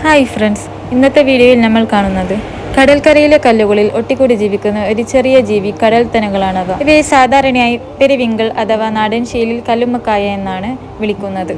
Hi friends, ഇന്നത്തെ വീഡിയോയിൽ നമ്മൾ കാണുന്നത് കടൽക്കരയിലെ കല്ലുകളിൽ ഒട്ടിക്കൂടി ജീവിക്കുന്ന ഒരു ചെറിയ ജീവി കടൽത്തനകളാണവ. ഇവയെ സാധാരണയായി പെരിവിങ്കിൾ അഥവാ നാടൻ ശൈലിയിൽ കല്ലുമ്മക്കായ എന്നാണ് വിളിക്കുന്നത്.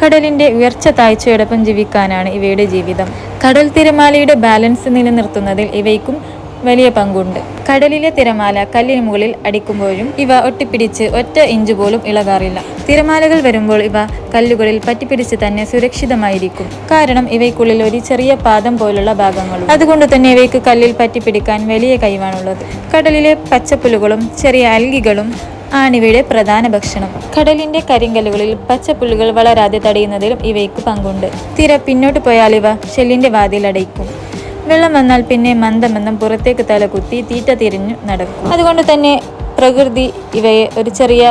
കടലിന്റെ ഉയർച്ച താഴ്ചയോടൊപ്പം ജീവിക്കാനാണ് ഇവയുടെ ജീവിതം. കടൽ തിരമാലയുടെ ബാലൻസ് നിലനിർത്തുന്നതിൽ ഇവയ്ക്കും വലിയ പങ്കുണ്ട്. കടലിലെ തിരമാല കല്ലിന് മുകളിൽ അടിക്കുമ്പോഴും ഇവ ഒട്ടിപ്പിടിച്ച് ഒറ്റ ഇഞ്ച് പോലും ഇളകാറില്ല. തിരമാലകൾ വരുമ്പോൾ ഇവ കല്ലുകളിൽ പറ്റിപ്പിടിച്ച് തന്നെ സുരക്ഷിതമായിരിക്കും. കാരണം ഇവയ്ക്കുള്ളിൽ ഒരു ചെറിയ പാദം പോലുള്ള ഭാഗങ്ങളും. അതുകൊണ്ട് തന്നെ ഇവയ്ക്ക് കല്ലിൽ പറ്റിപ്പിടിക്കാൻ വലിയ കഴിവാണുള്ളത്. കടലിലെ പച്ചപ്പുല്ലുകളും ചെറിയ അൽഗികളും ആണിവയുടെ പ്രധാന ഭക്ഷണം. കടലിന്റെ കരിങ്കല്ലുകളിൽ പച്ചപ്പുല്ലുകൾ വളരാതെ തടയുന്നതിലും ഇവയ്ക്ക് പങ്കുണ്ട്. തിര പിന്നോട്ട് പോയാൽ ഇവ ഷെല്ലിന്റെ വാതിലടയ്ക്കും. വെള്ളം വന്നാൽ പിന്നെ മന്ദം പുറത്തേക്ക് തലകുത്തി തീറ്റ തിരിഞ്ഞു നടക്കും. അതുകൊണ്ട് തന്നെ പ്രകൃതി ഇവയെ ഒരു ചെറിയ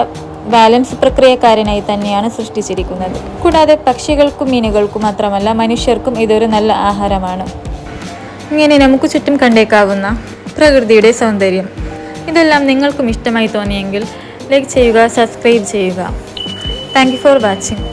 ബാലൻസ് പ്രക്രിയക്കാരനായി തന്നെയാണ് സൃഷ്ടിച്ചിരിക്കുന്നത്. കൂടാതെ പക്ഷികൾക്കും മീനുകൾക്കും മാത്രമല്ല മനുഷ്യർക്കും ഇതൊരു നല്ല ആഹാരമാണ്. ഇങ്ങനെ നമുക്ക് ചുറ്റും കണ്ടേക്കാവുന്ന പ്രകൃതിയുടെ സൗന്ദര്യം ഇതെല്ലാം നിങ്ങൾക്കും ഇഷ്ടമായി തോന്നിയെങ്കിൽ ലൈക്ക് ചെയ്യുക, സബ്സ്ക്രൈബ് ചെയ്യുക. Thank you for watching.